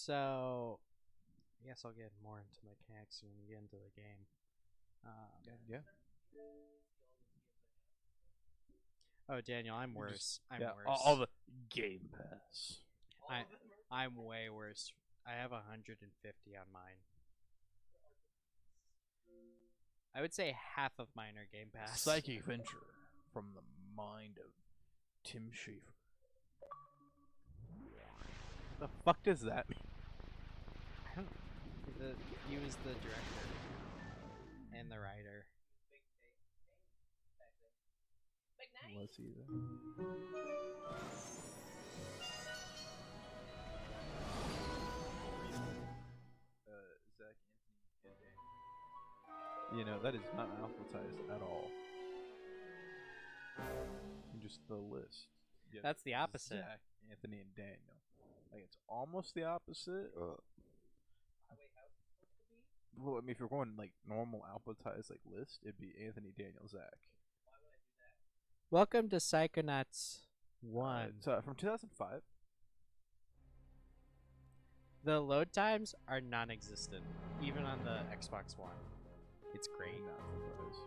So, I guess I'll get more into mechanics when we get into the game. Yeah. Oh, Daniel, I'm You're worse. I'm yeah. worse. All the Game Pass. I'm way worse. I have 150 on mine. I would say half of mine are Game Pass. Psychic Venture from the mind of Tim Schafer. The fuck does that mean? I don't know. He was the director and the writer. Was he then? Zach Anthony. You know, that is not alphabetized at all. Just the list. Yeah, That's the opposite. Zach, Anthony, and Daniel. Like, it's almost the opposite. Well, I mean, if you're going like normal alphabetized like list, it'd be Anthony, Daniel, Zach. Welcome to Psychonauts 1. It's from 2005. The load times are non-existent, even on the Xbox One. It's great. Not surprised.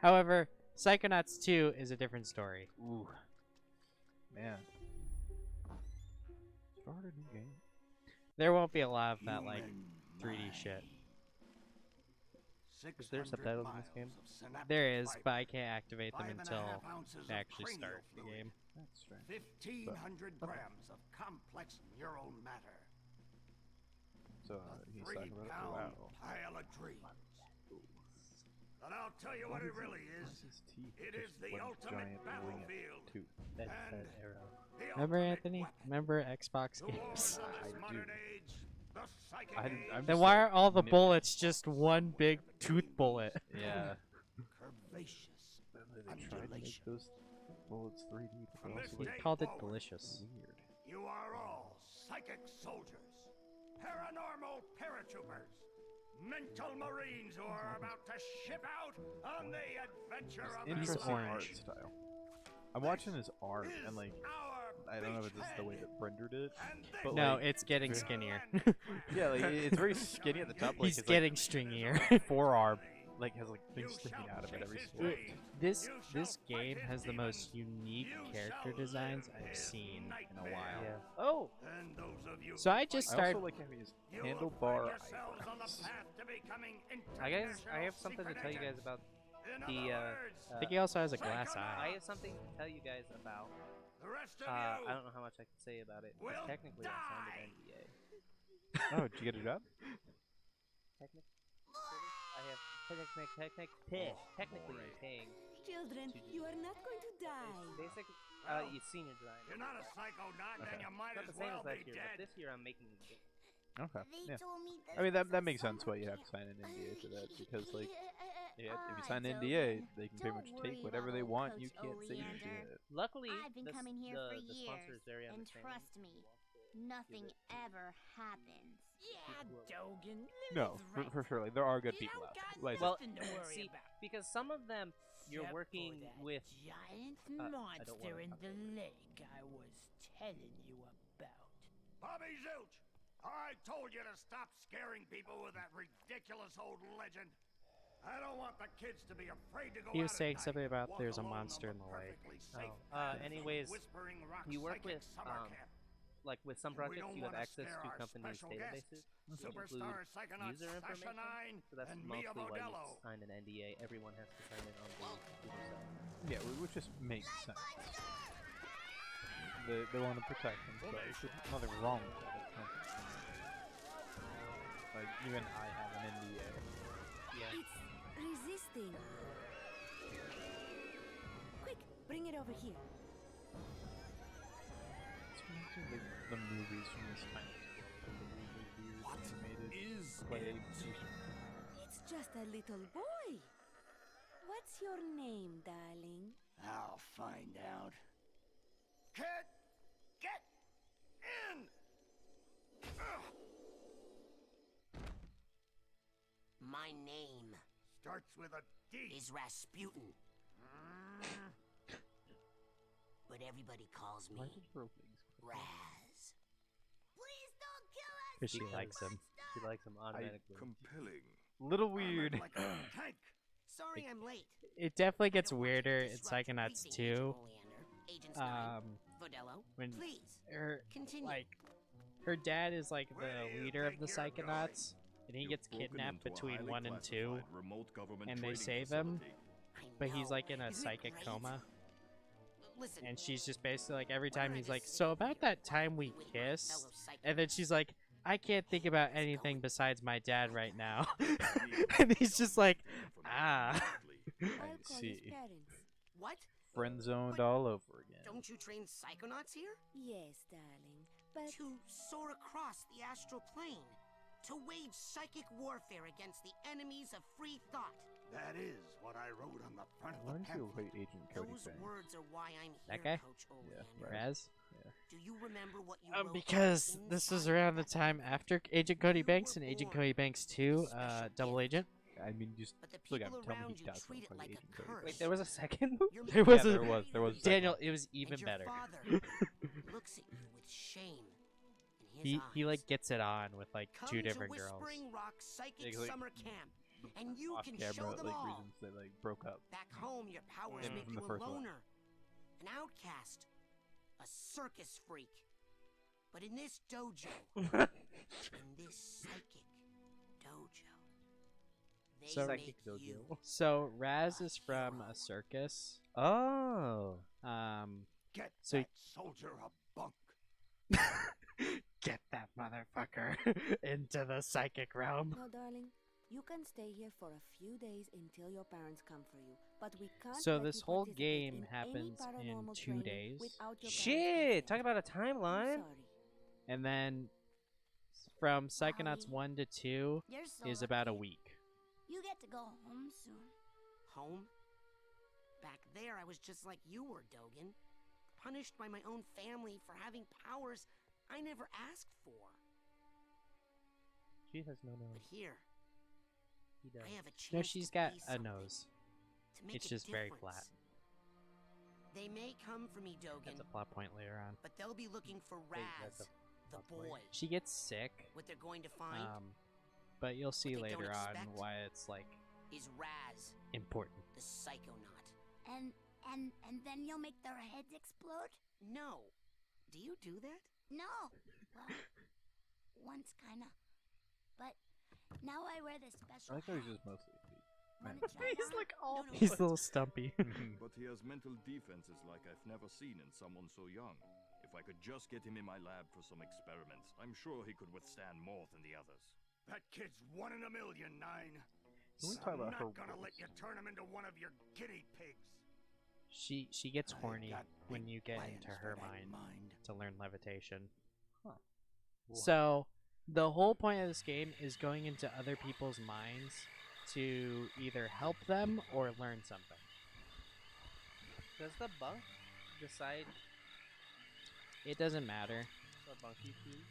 However, Psychonauts 2 is a different story. Ooh, man. Start a new game. There won't be a lot of that like 3D shit. Is there subtitles in this game? There is, but I can't activate them until I actually start the game. That's strange. 1,500 grams of complex neural matter. So he's talking about it. 3-pound Wow. pile of dreams. And I'll tell you what it really is. It is the ultimate battlefield. That's And that arrow. the Remember, ultimate Anthony? weapon. Remember Xbox The war games? of this I modern do. age, the psychic I'm age, Then just why like are all the nip- bullets just one big tooth bullet? Yeah. curvaceous They tried to make those bullets 3D, but From they're this also He like day called it forward, delicious. weird. you are all psychic soldiers, paranormal paratroopers, mental marines who are about to ship out on the adventure of their Interesting art orange. style. I'm watching his art is and like our I don't know if it's just the way beachhead. that rendered it, And this but No, like it's getting very- skinnier. yeah, like it's very skinny at the top. Like He's it's getting stringier. like forearm, like has like things sticking out of it every spot. This game has the most unique character designs I've seen in a while. Oh, And those of you So who I just I started. also like having his you will handlebar find yourselves on the eyebrows. path to becoming I guess I have international something to secret tell you guys agents. about In the. other words, I think he also has a glass I eye. have something to tell you guys about. the rest of I you don't know how much I can say about it. will Technically, I signed an die. NDA. Oh, did you get a job? Technically, I have technically I'm paying. Children, you are not going to die. Basically, you senior design. You're not a psychonaut, Okay. then you might Not as the same well as last be year, but dead. this year I'm making the game. Okay. They Yeah. told me I mean this that was makes sense why you summer have to sign an NDA for that camp. because like yeah, if you Ah, sign an Dogan, NDA, they can pretty don't much worry take whatever about they old want. Coach You can't say Oleander. shit. Luckily, I've been coming here for the sponsor years, is very and understanding. trust me, nothing ever happens. Yeah, Dogan. No, for sure. Like there are good people out there. Like Well, Nothing to worry see, about. because some of them you're Except for working that with. giant I don't monster wanna in talk the about lake I was telling you about. Bobby Zilch, I told you to stop scaring people with that ridiculous old legend. I don't want the kids to be afraid to go He was out at saying night something and about walk there's a alone on monster in the lake. perfectly safe Oh, path of anyways, Whispering Rock you work Psychic with, Summer Camp. like with some And we projects, don't you have wanna access scare to our companies' special guests, databases, which Superstar include Psychonauts user Sasha information. 9 So that's and mostly Mia why you Vodello. sign an NDA. Everyone has to sign it on the user side. yeah, which just makes sense. They want to protect themselves. There's nothing wrong with that. Like even I have an NDA. Yeah. It's resisting. Quick, bring it over here. It's like the movies from this time. What is clay It's just a little boy. What's your name, darling? I'll find out. Kid, get in! Ugh. My name Starts with a D. is Rasputin, Mm. but everybody calls me Why did her legs Raz. Please don't Because she likes him. She likes him automatically. Compelling. Little Armored weird. like a tank. Sorry I'm late. It definitely gets I don't want you to weirder in disrupt Psychonauts briefing, 2. Agent Oleander, Agents 9, Vodello. When Please, her continue. like her dad is like Where do the you leader of think the you're going? Psychonauts, and he You've gets broken kidnapped into a between highly 1 and 2, classified remote government and they training save him, facility. I but he's know. like in a Isn't it psychic great? coma, Listen, and she's just basically like every when time we're he's in like, this so city about here, that time we with my kissed, fellow psychic and then she's like, I can't think about How's it anything going? besides my dad right now, Need and to he's just know like, information from ah. immediately. I'll call see. his parents. what? Friend zoned But- all over again. Don't you train psychonauts here? Yes, darling. But To soar across the astral plane. To wage psychic warfare against the enemies of free thought. That is what I wrote on the front Why of the don't you pamphlet. hate Agent Cody Those Banks? words are why I'm That here, guy? Coach Yeah, Oleander. right. Raz? Do you remember what you wrote Because this is inside around the that time pamphlet? after Agent Cody You Banks were and Agent born Cody Banks with 2, a special Double gift. Agent. I mean, just But the look at people him. Tell me around he you does treat look it like like Agent a Cody curse. Banks. Wait, there was a second movie? Your There was mother a- there was. There was a second Daniel, one. it was even and your better. father looks at you with shame in his He eyes. like gets it on with like Come 2 to different girls. Whispering Rock Psychic Yeah, 'cause, like, Summer Camp, and you Off can camera, show them like all. reasons they like broke up. Back home, your powers Yeah, make from you the a first one. loner, an outcast, a circus freak. But in this dojo, in this psychic dojo, they So- make Psychic dojo. you. So Raz is from a circus. Oh. Get So- that soldier a bunk. Get that motherfucker into the psychic realm. no, darling. You can stay here for a few days until your parents come for you. But we can't. So let this you whole participate game in happens any in paranormal 2 training days. without your parents' Shit! Talk consent. about a I'm timeline. sorry. And then from Psychonauts 1 to 2 You're so is about a lucky. week. You get to go home soon. Home? Back there, I was just like you were, Dogen. Punished by my own family for having powers I never asked for. She has no But nose. here, He does. I have a chance No, she's to got be a something, nose. to make It's a just very difference. flat. They may come for me, Dogen, That's a plot point later on. but they'll be looking for Wait, Raz, that's the plot point. boy. She gets sick, What they're going to find but you'll see What they don't later on expect? why it's like is Raz, important. the Psychonaut. And then you'll make their heads explode? No. Do you do that? No. Well, once kinda. But now I wear this I special like how he's hat. just mostly feet. Wanna try He's one? like all. No, no, He's but- a little stumpy. But he has mental defenses like I've never seen in someone so young. If I could just get him in my lab for some experiments, I'm sure he could withstand more than the others. That kid's 1 in a million, Nine. Can we talk about her I'm not gonna let voice? you turn him into one of your guinea pigs. She gets I've horny got when big you get plans into for her that mind to learn levitation. Huh. So the whole point of this game is going into other people's minds to either help them or learn something. Does the bunk decide It doesn't matter. what bunk you choose?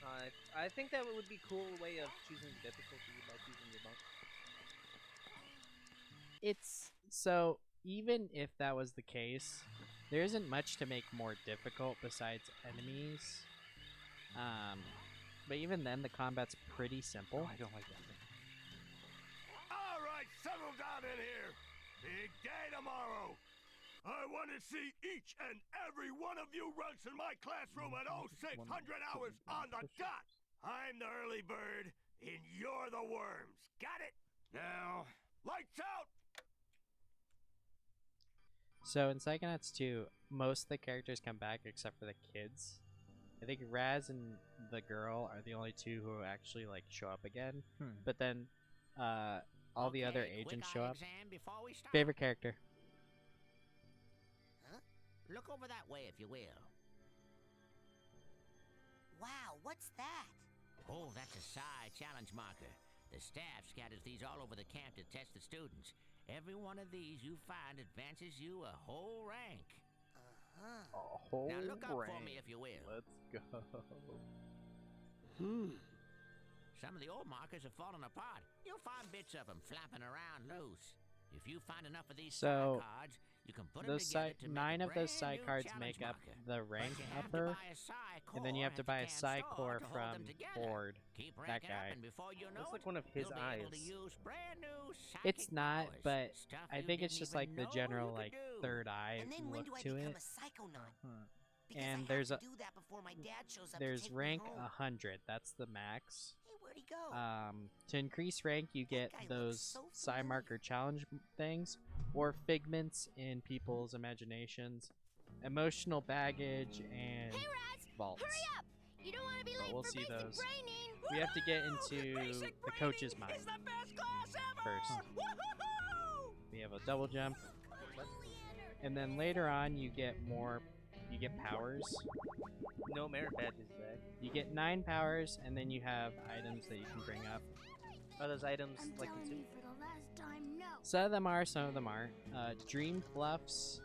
Nah. I think that would be a cool way of choosing the difficulty by choosing your bunk. It's so even if that was the case, there isn't much to make more difficult besides enemies. But even then, the combat's pretty simple. I don't like that thing. All right, settle down in here. Big day tomorrow. I want to see each and every one of you runts in my classroom at 0600 hours on the dot. I'm the early bird, and you're the worms. Got it? Now, lights out. So in Psychonauts 2, most of the characters come back except for the kids. I think Raz and the girl are the only two who actually like show up again. But then all the other Okay, agents quick show eye up. exam before we start. Favorite character? Huh? Look over that way if you will. Wow, what's that? Oh, that's a psi challenge marker. The staff scatters these all over the camp to test the students. Every one of these you find advances you a whole rank. Uh-huh. A whole Now look up for range. me if you will. Let's go. Some of the old markers have fallen apart. You'll find bits of them flapping around loose. If you find enough of these So, psi cards, you can put those them together to make a 9 of those psi brand new cards challenge make up marker. the rank But you have to upper, buy a psi and then you have to core buy a at the psi camp core store to hold from them together. Ford. Keep That ranking up, guy. and before you know Looks it, like one of his you'll be able to eyes. use brand new It's psychic not, powers, but stuff I you think it's didn't just even like the know general you like could do. third eye And then when look do I to become it. a psychonaut? Huh. Because And I have there's to a do that before my dad shows up there's to take rank me home. 100. That's the max. Hey, where'd he go? To increase rank, you get guy looks those so psi familiar. marker challenge things, or figments in people's imaginations, emotional baggage, and Hey, Raz! vaults. Hurry up! You don't want to be But late we'll for see basic those. braining. We have to get into Basic the coach's braining mind is the best class ever! first. Woohoo! We have a double jump, and then later on you get powers. No merit badges, Zach. You get 9 powers, and then you have items that you can bring up. Are those items I'm like telling you for the last time, no. Some of them are, some of them aren't. Dream fluffs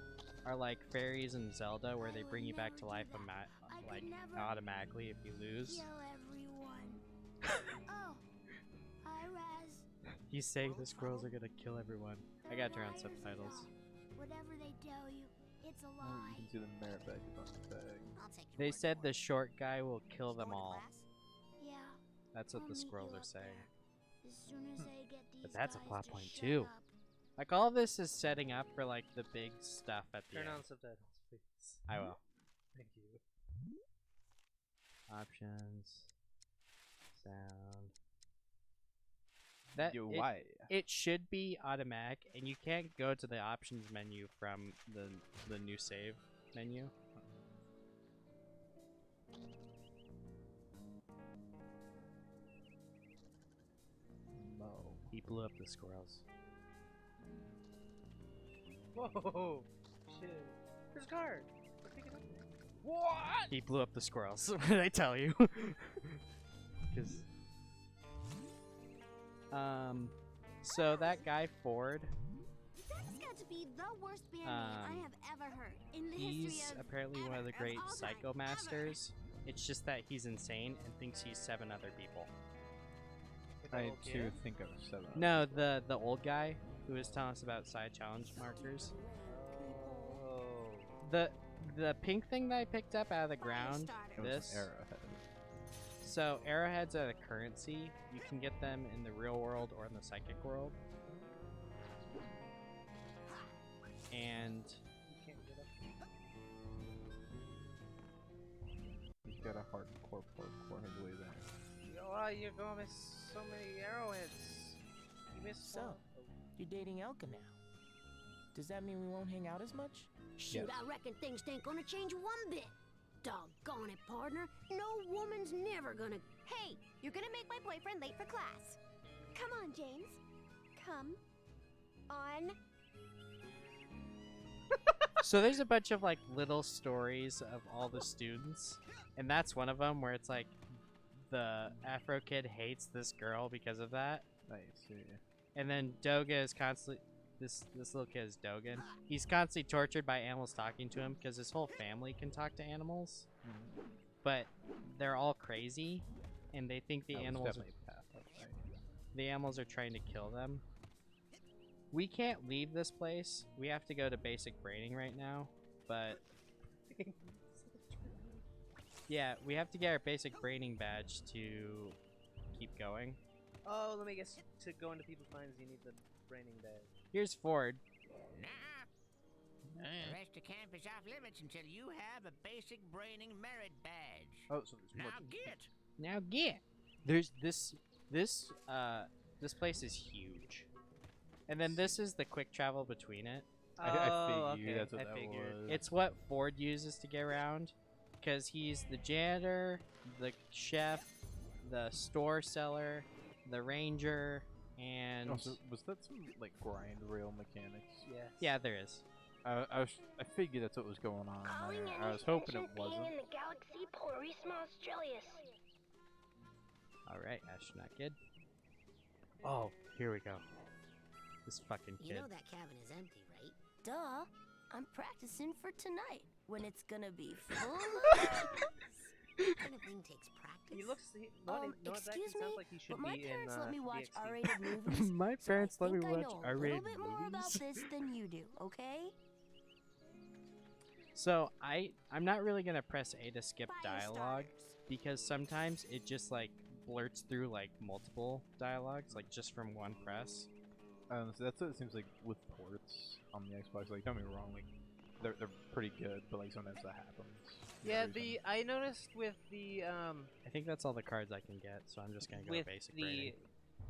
are like fairies in Zelda, where they bring you back to life like automatically if you lose. Kill everyone. Oh, hi, Raz. He's saying the squirrels are gonna kill everyone. I gotta turn on Liars subtitles. all. Whatever they tell you, it's a Oh, you lie. can see the merit badges on the bag. I'll take your They word said for the it. short guy will kill You them going to all. class? Yeah. That's what I'll the meet squirrels you are up saying. there. As soon as I get these But that's a guys plot to point shut too. up. Like all of this is setting up for like the big stuff at the Turn end. on subtitles, please. I will. Thank you. Options. Sound. That Yo, it, why? it should be automatic, and you can't go to the options menu from the new save menu. No. He blew up the squirrels. Whoa! Shit. There's a card. Pick it up. What? He blew up the squirrels. What did I tell you? Because so that guy Ford, That's got to be the worst band name I have ever heard in the history he's of apparently one of the great all time, psycho masters. It's just that he's insane and thinks he's 7 other people. I too think I was 7. No, the old guy who was telling us about side challenge markers. Oh. The pink thing that I picked up out of the ground, It was this. an arrowhead. So arrowheads are the currency. You can get them in the real world or in the psychic world. And He's got a hardcore parkour his way there. Yo, you're gonna miss so many arrowheads. You missed So, one. you're dating Elka now. Does that mean we won't hang out as much? Shoot, I reckon things ain't gonna change one bit. Doggone it, partner. No woman's never gonna. Hey, you're gonna make my boyfriend late for class. Come on, James. Come on. so there's a bunch of like little stories of all the students, and that's one of them where it's like the Afro kid hates this girl because of that, Nice. Yeah. and then Doga is constantly this little kid is Dogan. He's constantly tortured by animals talking to him because his whole family can talk to animals, but they're all crazy, and they think the That was animals definitely a path up there. the animals are trying to kill them. We can't leave this place. We have to go to basic braining right now, but yeah, we have to get our basic braining badge to keep going. Oh, let me guess. To go into people's minds, you need the braining badge. Here's Ford. Nah. The rest of camp is off limits until you have a basic braining merit badge. Oh, so there's more. Now get. Now get. There's this place is huge, and then this is the quick travel between it. I figured okay. that's what I that figured was. it's what Ford uses to get around, because he's the janitor, the chef, the store seller, the ranger, and Oh, so was that some like grind rail mechanics? Yes. yeah, there is. I figured that's what was going on Calling there. in I was hoping it extension being wasn't. in the galaxy Porisma Australis. All right, astronaut kid. Oh, here we go. This fucking You kid. know that cabin is empty, right? Duh. I'm practicing for tonight when it's gonna be full. That kind of thing takes practice. He looks. Excuse sounds me, like he should but my be parents in, let me watch DxD. R-rated movies. My so parents I let me think I watch know a R-rated little bit more about movies. this than you do, okay? So I'm not really gonna press A to skip Fire dialogue starters. because sometimes it just like blurts through like multiple dialogues, like just from one press. So that's what it seems like with ports on the Xbox. Like, don't get me wrong, like they're pretty good, but like sometimes that happens. Yeah, I noticed with the I think that's all the cards I can get, so I'm just gonna go with basic the rating.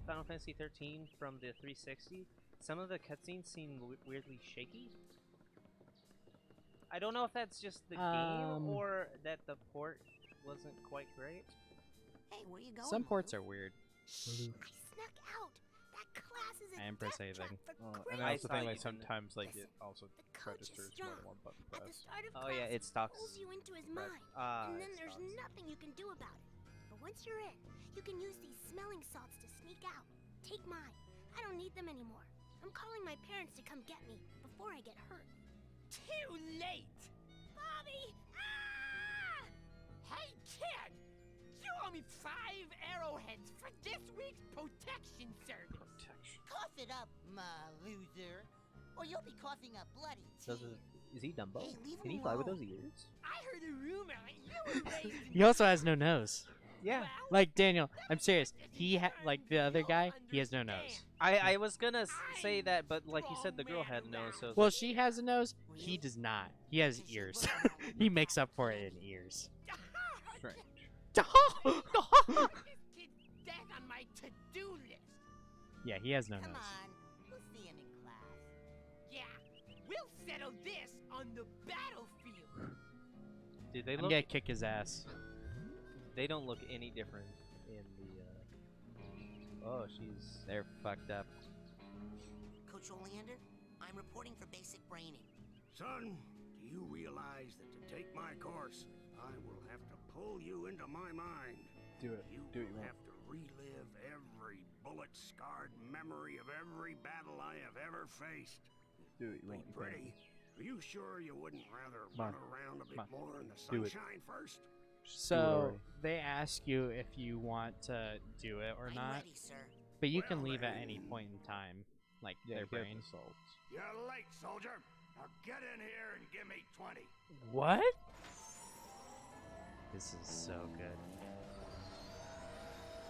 Final Fantasy 13 from the 360, some of the cutscenes seem weirdly shaky. I don't know if that's just the game or that the port wasn't quite great. Hey, where you going? Some ports Lou? are weird. Shh, I snuck out. That class is a I didn't press death trap anything. for And crazy I I also saw think you like in sometimes like Listen, it also the coach is registers more strong. than one button At the press. start of Oh class, yeah, it he stocks. pulls you into his Right. mind, Ah, and then it there's stocks. nothing you can do about it. But once you're in, you can use these smelling salts to sneak out. Take mine. I don't need them anymore. I'm calling my parents to come get me before I get hurt. Too late! Bobby! Ah! Hey, kid! You owe me 5 arrowheads for this week's protection service. Protection. Cough it up, my loser, or you'll be coughing up bloody tears. Is he Dumbo? Hey, leave Can him he fly with alone. those ears? I heard a rumor you were raised in He also has no nose. Yeah. Well, Like Daniel, I'm serious. He like the other guy, he has no nose. I was gonna say that, but like you said, the girl had no, so it's Well, like, she has a nose. He does not. He has ears. He makes up for it in ears. Strange. this kid's dead on my to-do list. Yeah, he has no Come nose. on, we'll see him in class. Yeah, we'll settle this on the battlefield. dude, they I'm look. gonna kick his ass. They don't look any different in the. Oh, they're fucked up. Coach Oleander, I'm reporting for basic braining. Son, do you realize that to take my course, I will have to pull you into my mind? Do it. You Do what you will want. have to relive every bullet-scarred memory of every battle I have ever faced. Do what you Hey, want. You Pretty, are you sure you wouldn't rather Come on. run around a bit Come on. more in the Do it. sunshine first? So already. they ask you if you want to do it or I'm not, ready, sir. but you can Well, leave at then. any point in time, like Yeah, their you have brain. assaults. You're late, soldier. Now get in here and give me 20. What? This is so good.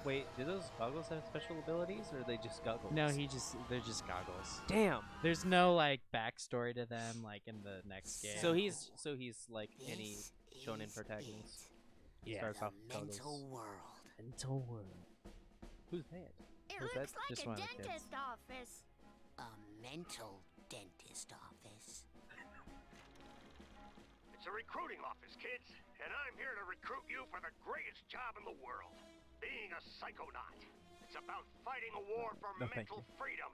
Wait, do those goggles have special abilities, or are they just goggles? No, they're just goggles. Damn. There's no like backstory to them like in the next game. So he's like any This shonen is protagonist. Yeah. Starts the off with mental goggles. world. mental world. Who's that? It Who's looks that? like Just a one of the kids. dentist office. A mental dentist office. It's a recruiting office, kids, and I'm here to recruit you for the greatest job in the world, being a psychonaut. It's about fighting a war for No, thank mental you. freedom.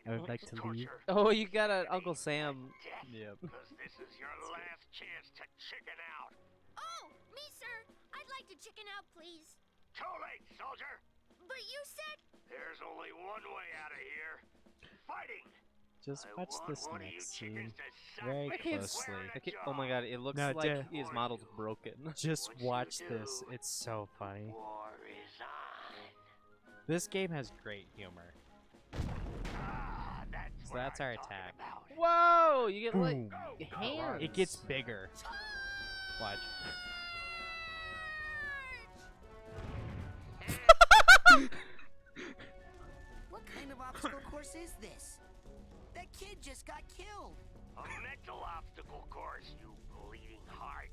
I would like to leave. Torture, Oh, you got an Uncle Sam. death, Yep. because this is your last chance to chicken out. Oh, me, sir. I'd like to chicken out, please. Too late, soldier. But you said... There's only one way out of here. Fighting. Just I watch want this one of you next chickens scene to suck very me closely. square in the Okay. jaw. Oh my god, it looks No, like dude. his model's broken. Just Once you watch this. do, It's so funny. War is on. This game has great humor. Ah, So what that's I'm our talking attack. about. Whoa! You get like Boom. Go, hands. It gets bigger. Watch. What kind of obstacle course is this? That kid just got killed. A mental obstacle course, you bleeding heart.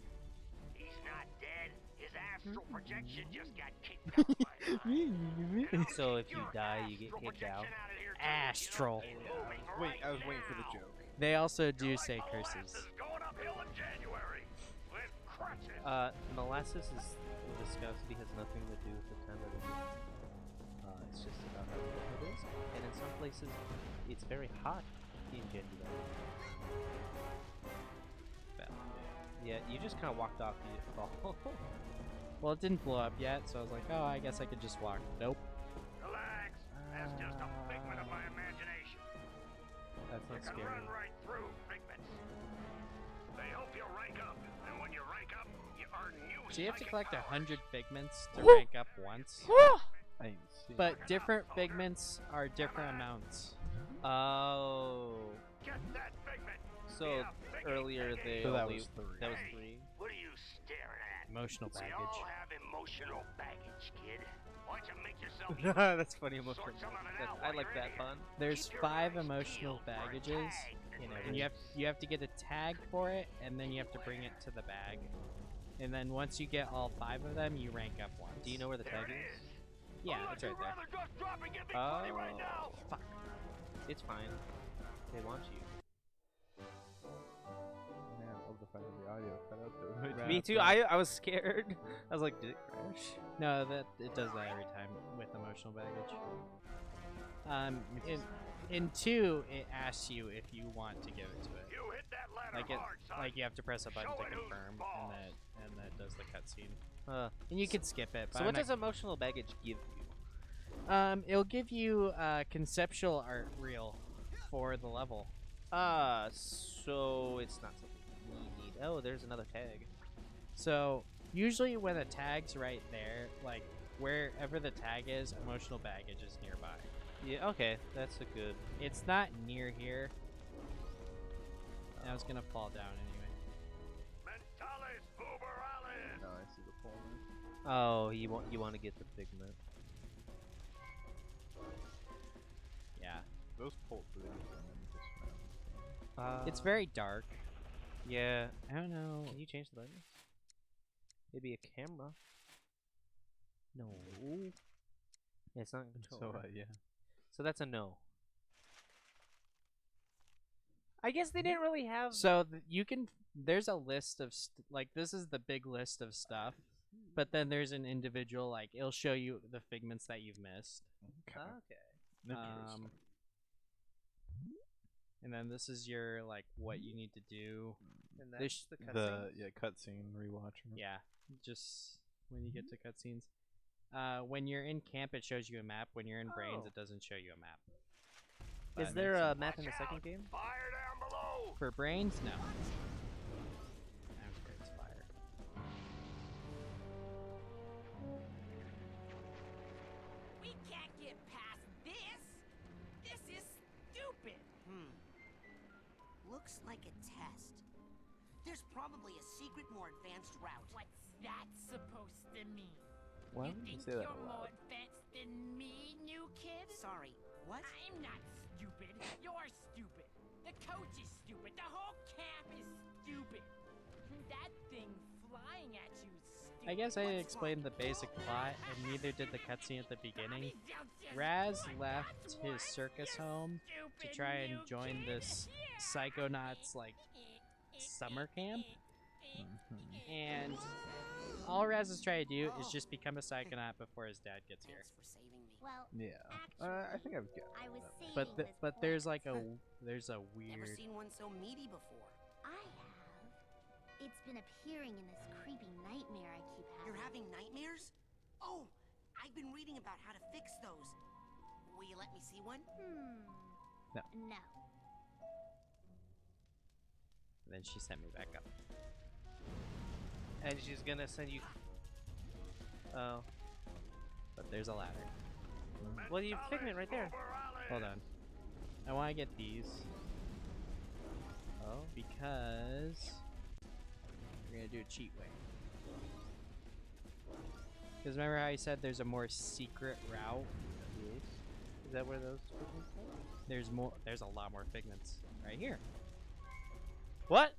He's not dead. His astral projection just got kicked out by mine. And I'll So kick if you your die, you get astral kicked out. projection outta here, too, Astral. if you don't keep moving Wait, I was right waiting for the now. joke. They also do You're say like curses. molasses going uphill in January with crutches. Molasses is viscosity has nothing to do with the time of the year. It's just about how cold it is, and in some places, it's very hot in January. But, yeah, you just kind of walked off the fall. Well, it didn't blow up yet, so I was like, oh, I guess I could just walk. Nope. Relax. That's just a figment of my imagination. That's You not can scary. run right through figments. They help you rank up, and when you rank up, you earn new So you have to collect 100 figments to rank up once. I ain't seen But it. different figments are different amounts. Oh. Get that figment. So earlier they So that only was 3. that was Hey, 3. What are you staring at? Emotional We baggage. all have emotional baggage, kid. Why don't you make yourself That's funny emotional. Sort some of it out I while like you're that in fun. There's Keep your 5 eyes emotional peeled for a baggages, tag that's and you have to get a tag for it, and then you have to bring it to the bag. And then once you get all 5 of them, you rank up once. Do you know where the There tag it is? is. Yeah, Unless it's right you'd there. rather just drop and give me money right now. Fuck. It's fine. They want you. Man, I love the fact that the audio cut out there. Right. Me too. I was scared. I was like, did it crash? No, it does that every time with emotional baggage. In 2, it asks you if you want to give it to it. You hit that ladder hard, son. Like you have to press a button Show to it who's confirm, boss. and that does the cutscene. And you can skip it. But So I'm what not- does emotional baggage give you? It'll give you a conceptual art reel for the level. So it's not something we need. Oh, there's another tag. So usually when a tag's right there, like wherever the tag is, emotional baggage is nearby. Yeah, okay, that's a good. It's not near here. And I was gonna fall down anyway. Mentales Uberalis. No, I see the point. Oh, you want to get the figment. Yeah. Those pulls really It's very dark. Yeah. I don't know. Can you change the brightness? Maybe a camera. No. Yeah, it's not a controller. So yeah. So that's a no. I guess they didn't really have. So you can. There's a list of like this is the big list of stuff, but then there's an individual like it'll show you the figments that you've missed. Okay. Um, and then this is your like what you need to do. And This- that's the The cutscene. cutscene rewatching. Yeah, just when you get to cutscenes. When you're in camp, it shows you a map. When you're in brains, Oh. it doesn't show you a map. Is That there makes a sense. map in the second game? Fire down below. For brains? No. I'm sure it's fire. We can't get past this. This is stupid. Looks like a test. There's probably a secret, more advanced route. What's that supposed to mean? Why you would you think say that you're aloud? more advanced than me, new kid? Sorry, what? I'm not stupid. You're stupid. The coach is stupid. The whole camp is stupid. That thing flying at you is stupid. I guess I explained the basic plot, and neither did the cutscene at the beginning. Raz left his circus home to try and join this Psychonauts like summer camp, and all Raz is trying to do is just become a Psychonaut before his dad gets here. Thanks for saving me. Well, Yeah. I think I've got. I was that. saving But this there's point. like there's a Never weird. seen one so meaty before. I have. It's been appearing in this creepy nightmare I keep having. You're having nightmares? Oh, I've been reading about how to fix those. Will you let me see one? No. No. Then she sent me back up. And she's gonna send you. Oh. But there's a ladder. Well, you have figment right there. Hold on. I want to get these. Oh. Because we're gonna do a cheat way. Because remember how I said there's a more secret route? Is that where those figments are? There's more. There's a lot more figments right here. What?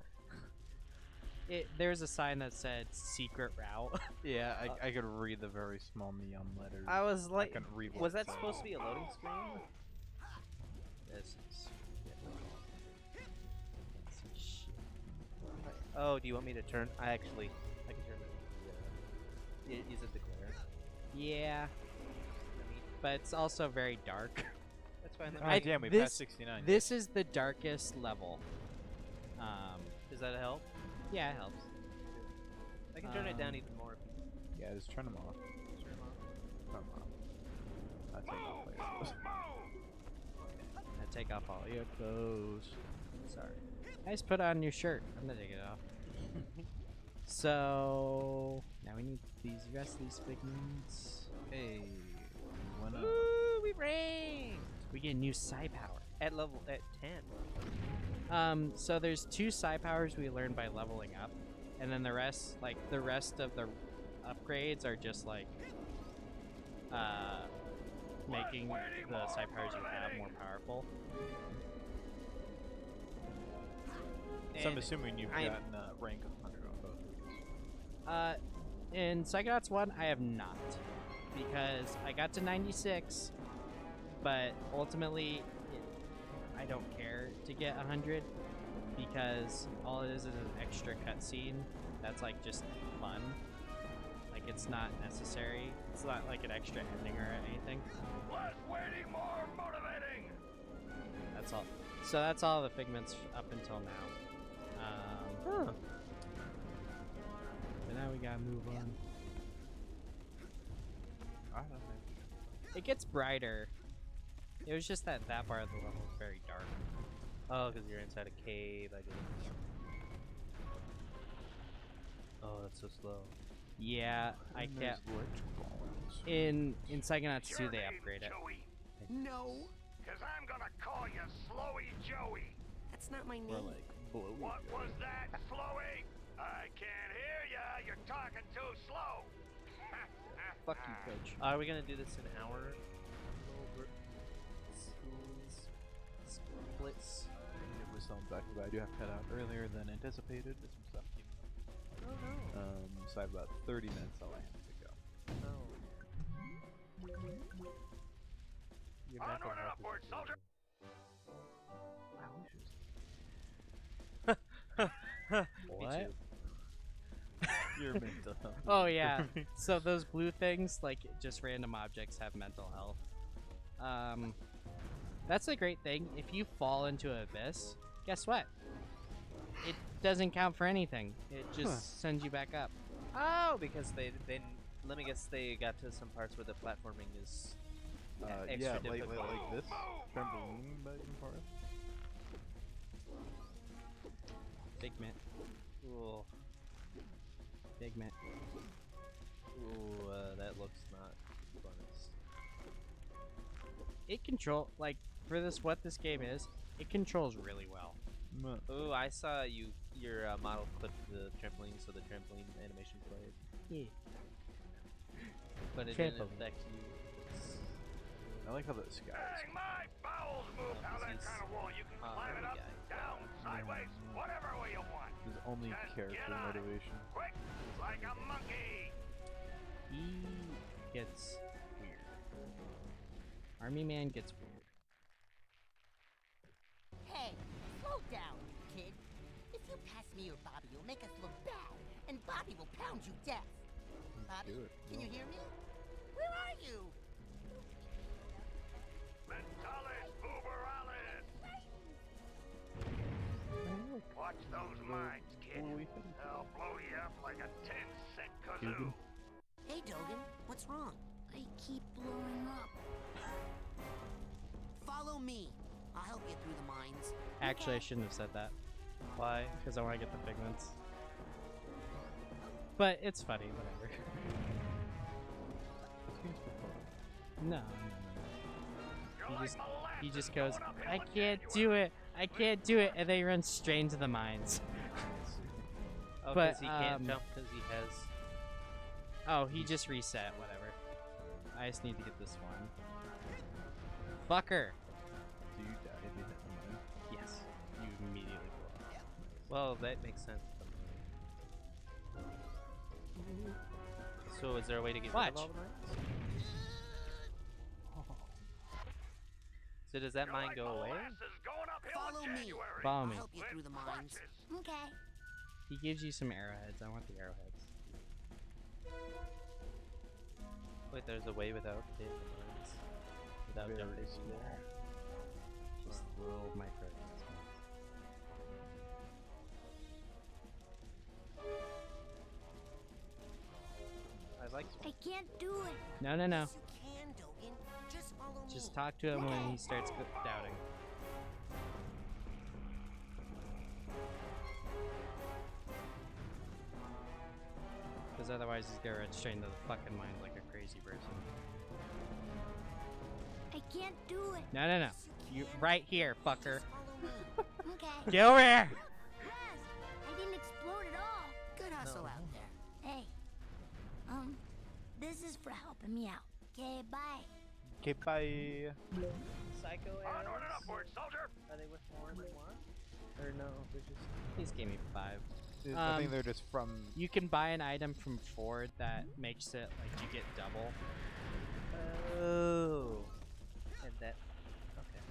There's a sign that said secret route. Yeah, I could read the very small neon letters. I was like, couldn't read was what that it said. supposed to be a loading screen? This is. Oh, do you want me to turn? I can turn it. Is it the glare? Yeah. But it's also very dark. That's fine. Oh, damn, we passed 69. This is the darkest level. Does that help? Yeah, it helps. I can turn it down even more. Yeah, just turn them off. Turn them off. I take off my clothes. I take off all your clothes. Sorry. I just put on your shirt. I'm gonna take it off. So now we need these rest of these figments. Hey, why not? Ooh, we ranked We get a new psi power. at 10. So there's 2 psi powers we learn by leveling up, and then the rest of the upgrades are just like making the psi powers you have more powerful. So I'm And assuming you've I'm- gotten rank 100 on both of these. In Psychonauts 1, I have not, because I got to 96, but ultimately, I don't care to get 100, because all it is an extra cutscene that's like just fun. Like it's not necessary. It's not like an extra ending or anything. Less waiting, more motivating. That's all. So that's all the figments up until now. But now we gotta move on. I don't know. It gets brighter. It was just that part of the level was very dark. Oh, because you're inside a cave. I guess. Oh, that's so slow. Yeah, I And can't. there's electrical ones. In Psychonauts 2, they upgrade it. Joey, No, cause I'm gonna call you Slowy Joey. that's not my Or name. like blowy. What was that, Slowy? I can't hear ya. You're talking too slow. Fuck you, coach. Are we gonna do this in hour? Splits. It was something back, but I do have to cut out earlier than anticipated. There's some stuff came up. Oh no. So I have about 30 minutes till I have to go. No. Your Onward mental and health upward, is soldier. Me What? too. You're mental health. Oh yeah. So those blue things, like just random objects, have mental health. That's a great thing. If you fall into an abyss, guess what? It doesn't count for anything. It just sends you back up. Oh, because they let me guess, they got to some parts where the platforming is extra Yeah, difficult. like this. Trampoline back and forth. Figment. Ooh, Figment. ooh, that looks not fun. It control like for what this game is. It controls really well. Ooh, I saw your model clip the trampoline, so the trampoline animation played. Yeah. But it didn't Trampoline. affect you. I like how the sky Dang, my bowels move how that He's kind of wall. You can climb it up, guy. down, sideways, whatever way you want. is only Just character get on it. motivation. Quick, like a monkey. He gets weird. Army Man gets weird. Hey, slow down, kid. If you pass me or Bobby, you'll make us look bad, and Bobby will pound you deaf. Bobby, do it. can you hear me? Where are you? Mentalis uberalis. Watch those mines, kid. They'll blow you up like a 10-cent kazoo. Hey, Dogen, what's wrong? I keep blowing up. Follow me. I'll help you through the mines. Actually, I shouldn't have said that. Why? Because I want to get the pigments. But it's funny, whatever. No, no, no, no. He just goes, I can't do it, I can't do it, and then he runs straight into the mines. Oh, But, because he can't jump because he has. Oh, he just reset, whatever. I just need to get this one. Fucker! Do you die if you hit the mine? Yes, you immediately blow up. Well, that makes sense. So, is there a way to get rid Watch. of all the mines? So does that mine go away? Follow me. Follow me. I'll help you through the mines. Okay. He gives you some arrowheads. I want the arrowheads. Wait, there's a way without hitting the mines? Without Very jumping small. through there? Just little micro. I like I can't do it. No, no, no. Yes, you can, Dogen. Just follow me. Just talk to him when he starts doubting. because otherwise he's gonna run straight into the fucking mine like a crazy person. I can't do it. No, no, no. You right here, fucker. Okay. Get over here. Raz, I didn't explode at all. Good hustle out there. Hey. This is for helping me out. Okay, bye. Okay, bye. Psycho arrows? Onward and upward, soldier! Are they worth more than one? Or no, they're just... He's gave me 5. I think they're just from... You can buy an item from Ford that makes it like you get double. Oh. And that... Okay.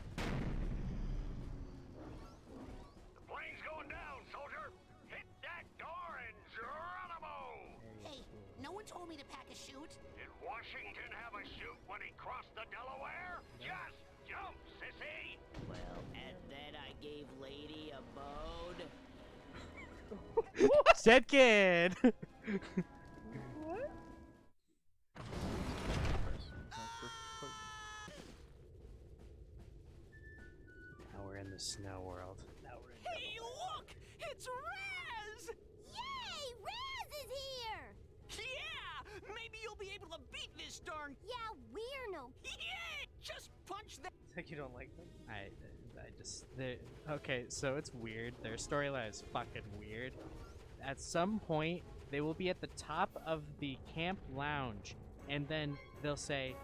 The plane's going down, soldier! Hit that door and Geronimo! Hey, no one told me to pack a chute. Did Washington have a chute when he crossed the Delaware? Just jump, sissy! Well, and then I gave Lady a bone. Dead kid. Now we're in the snow world. Hey, look! It's Raz! Yay! Raz is here! Yeah! Maybe you'll be able to beat this darn... Yeah, we're no... Yeah! Just punch that... It's like you don't like them? Okay, so it's weird. Their storyline is fucking weird. At some point, they will be at the top of the camp lounge, and then they'll say,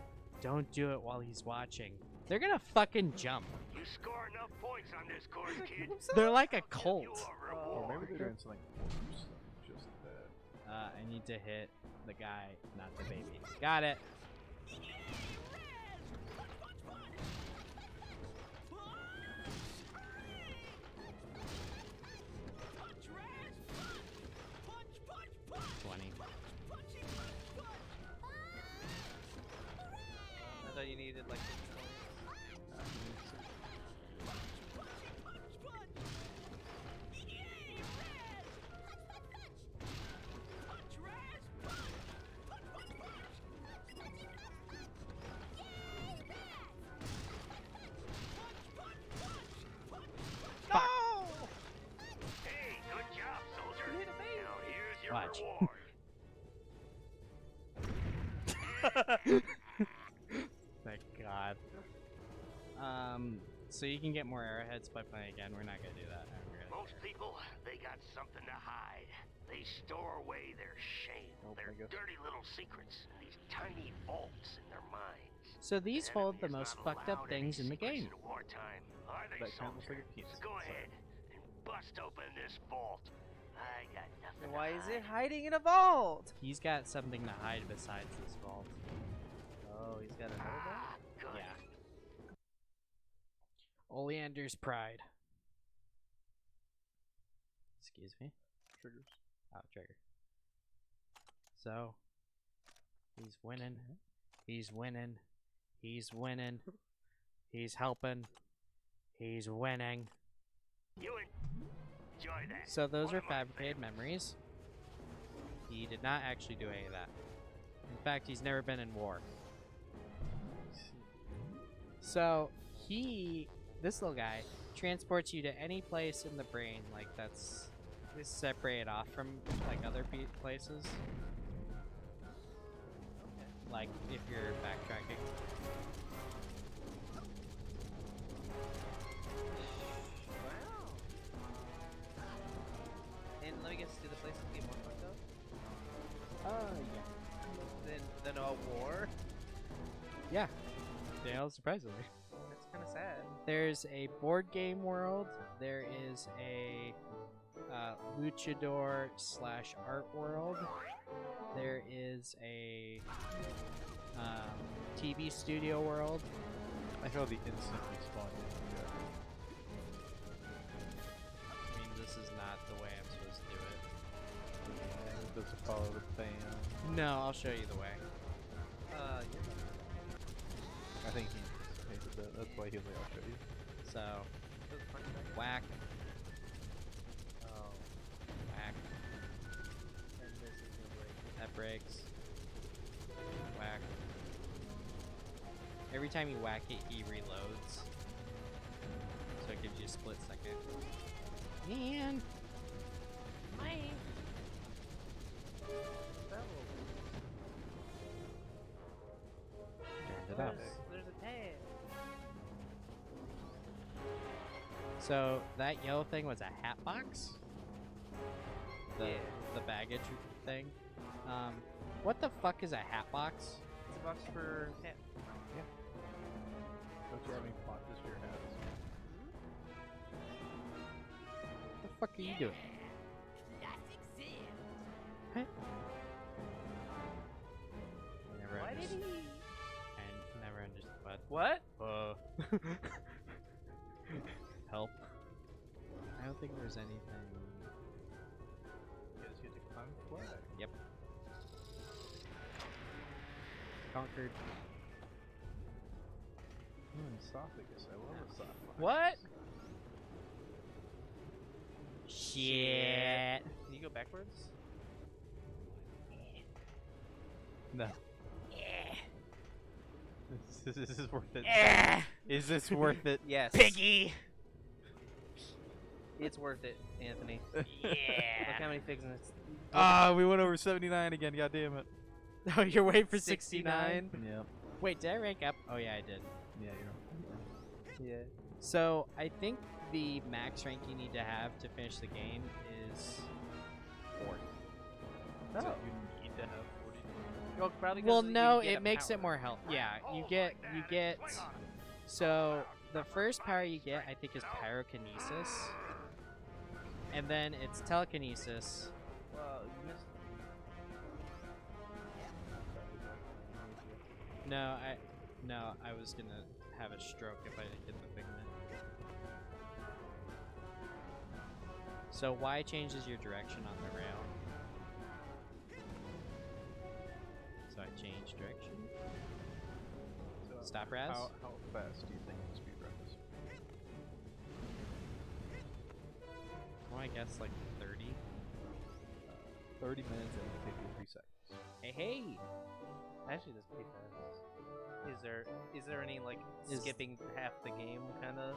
"Don't do it while he's watching." They're gonna fucking jump. You score enough points on this course, kid. They're like a I'll give cult. you a Or reward. maybe they're doing something worse than just that. I need to hit the guy, not the baby. Got it. Punch, Raz! Punch, punch, punch! 20. Punchy, punch, punch! I thought you needed like... Hey, good job, soldier. Now here's your Watch. reward. Thank God. So you can get more arrowheads by playing again. We're not gonna do that. Most people, they got something to hide. They store away their shame, their dirty little secrets, these tiny vaults in their minds. So these The hold enemy the is most not fucked up allowed things any in the secrets game. in wartime, are they, That kind of looks soldier? like a penis. So go ahead and bust open this vault. I got nothing. Why to is it hide. hiding in a vault? He's got something to hide besides this vault. Oh, he's got another vault? Ah, good. Yeah. Oleander's pride. Excuse me. Triggers. Oh, trigger. So, he's winning. He's winning. He's winning. He's helping. He's winning. You enjoy that. So those One are of my fabricated memories. He did not actually do any of that. In fact, he's never been in war. So this little guy, transports you to any place in the brain, like that's separated off from like other places. Like if you're backtracking. Wow. And let me guess, do the places get more fucked up? Yeah. Than a war? Yeah. Dale, surprisingly. That's kind of sad. There's a board game world. There is a luchador / art world. There is a TV studio world. I feel the instant respawn. I mean, this is not the way I'm supposed to do it. Yeah, does it follow the band? No, I'll show you the way. Yeah. I think he anticipated that. That's why he was like, I'll show you. So, whack, Oh. whack. And this is the break. That breaks. Whack. Every time you whack it, he reloads. So it gives you a split second. Man! Well, tag. There's a tag. So that yellow thing was a hat box? The baggage thing? What the fuck is a hat box? It's a box for hat. Yeah. Don't you have any boxes for your hats? What the fuck are you doing? Classic Zen. Huh? Never Why did understood. he? I never understood What? Help. I don't think there's anything. You guys get to climb the flag. Yep. Conquered. Esophagus. I love esophagus. What? Shit. Can you go backwards? No. This is worth it. Is this worth it? Yes. Piggy. It's worth it, Anthony. Yeah. Look how many figs in this. Ah, we went over 79 again. God damn it. Oh, you're waiting for 69? Yeah. Wait, did I rank up? Oh yeah, I did. Yeah, Yeah. So I think the max rank you need to have to finish the game is 40. So Oh. you need to have 40. Well, probably 'cause Well, you no, get it a makes power. it more health. Yeah, you get. So the first power you get, I think, is pyrokinesis, and then it's telekinesis. Well, you missed. No, I was gonna have a stroke if I didn't get the figment. So Y changes your direction on the rail. So I change direction. So Stop, Raz. How fast do you think the speed run is? Well, I guess like 30. 30 minutes and 53 seconds. Hey, hey! Actually, that's pretty fast. Is there any like Is- skipping half the game kind of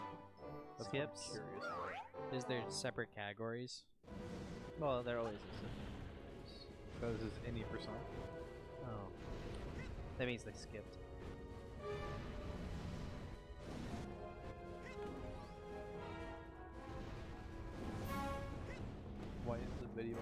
That's skips? what I'm curious about. Is there separate categories? Well, there always is. So this is any percent? Oh, that means they skipped. Why is the video?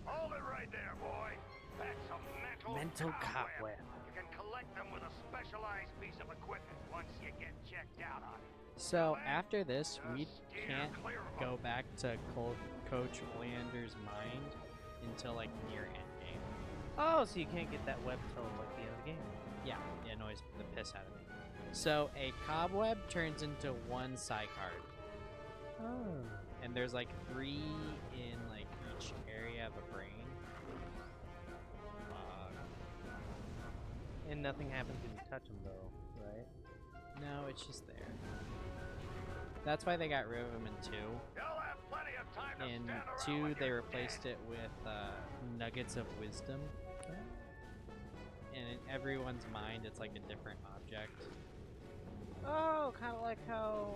Hold it right there, boy. That's a Mental cobweb. cobweb. You can collect them with a specialized piece of equipment once you get checked out on it. So after this, we Just steer can't clear of go back to Coach Oleander's mind until like near endgame. Oh, so you can't get that web till like the end of the game. Yeah, it annoys the piss out of me. So a cobweb turns into one Psycard, Oh. and there's like 3 in like each area of a brain. And nothing happens when you touch them, though, right? No, it's just there. That's why they got rid of him in 2. You'll have plenty of time to In stand around 2, like they you're replaced dead. it with nuggets of wisdom. And in everyone's mind, it's like a different object. Oh, kind of like how.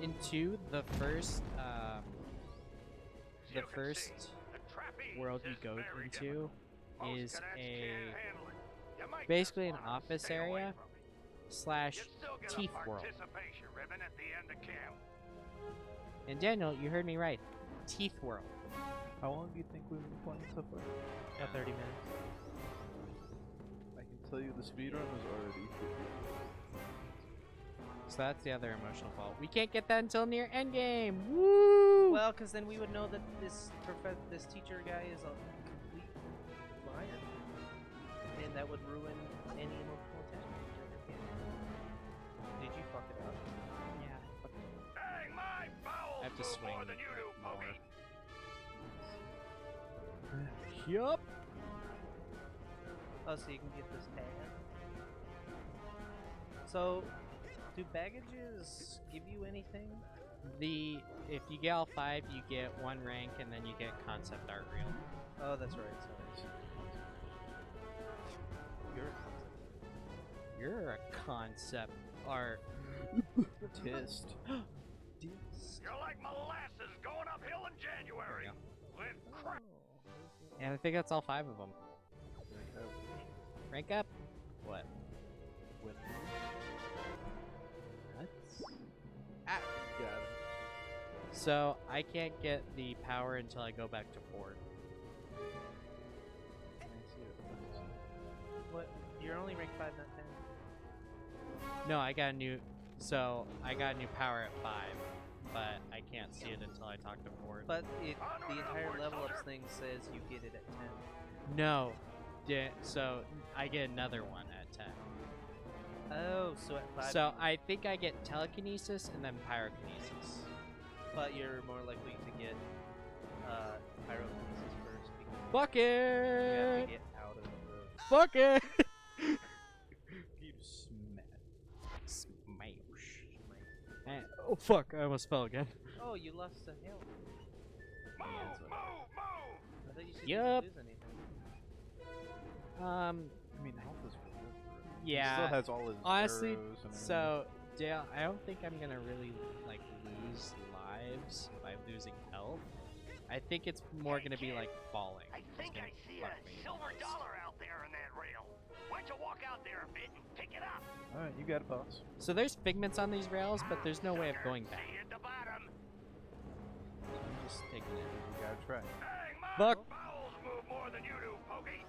In 2, the first As you can see, the trapeze world you is go very into difficult. Most is cadets a can't handle it. You might basically just an wanna office stay away area from it. slash You still get teeth a world. participation ribbon at the end of camp. And Daniel, you heard me right. Teeth world. How long do you think we've been playing so far? About 30 minutes. I can tell you the speed run was already 50. So that's the other emotional fault. We can't get that until near endgame. Woo! Well, because then we would know that this teacher guy is a complete liar, and that would ruin any emotional attachment to the kid. Did you fuck it up? Yeah. Dang, my bowels I have to move swing more than you do, more. Pokey. Yup. Oh, so you can get this tag. So, do baggages give you anything? If you get all 5, you get 1 rank, and then you get concept art reel. Oh, that's right. Sorry. You're a concept art. Tist. You're like molasses going uphill in January. With crap. And I think that's all 5 of them. Rank up. What? With Nuts? ah, get out of So I can't get the power until I go back to port. What? You're only ranked 5, not 10. No, I got a new. So I got a new power at 5, but I can't see it until I talk to port. But the entire level up thing says you get it at 10. No, so I get another one at 10. Oh, so at 5. So I think I get telekinesis and then pyrokinesis. But you're more likely to get pyrokinesis first. Fuck You have it! to get out of the. Fuck it! you smash. Smash. Oh fuck! I almost fell again. Oh, you lost a health. Move! I thought you said Yup. you didn't lose anything. I mean, health is really good for him. Yeah. He still has all his Honestly, arrows and so Dale, I don't think I'm gonna really like lose lives by losing health. I think it's more gonna be like falling. I think I see a silver dollar out there in that rail. Why don't you walk out there a bit and pick it up? Alright, you got it, boss. So there's figments on these rails, but there's no way of going back. See you at the bottom. So I'm just taking it. You gotta try. Dang, my Fuck. bowels move more than you do, Pokey.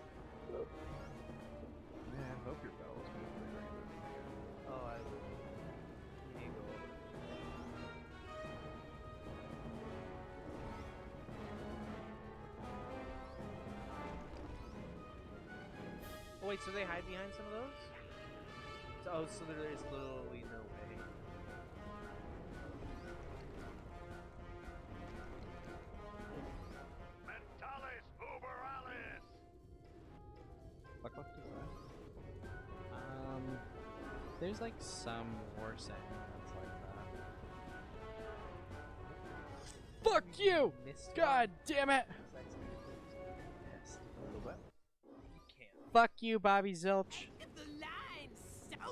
Man, I hope your bowels move bigger. Oh, I. You need to go over. Oh wait, so they hide behind some of those? Oh, so there is literally no way. Mentalis uberalis. What is that? There's like some war setting that's like that. Fuck you! Missed God damn it! Missed. What was that? You can't. Fuck you, Bobby Zilch. The line so.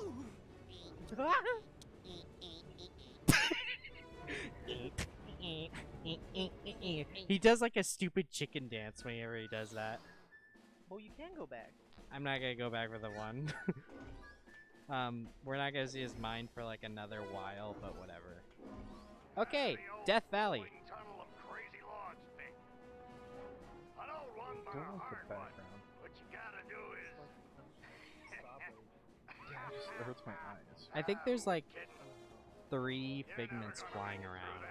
He does like a stupid chicken dance whenever he does that. Oh, you can go back. I'm not gonna go back for the one. We're not gonna see his mind for like another while, but whatever. Okay, Death Valley. Tunnel of crazy lords, Vic. An old one, but Don't a like the hard one. background. What you gotta do is. Yeah, it hurts my eyes. I think there's like 3 figments flying around.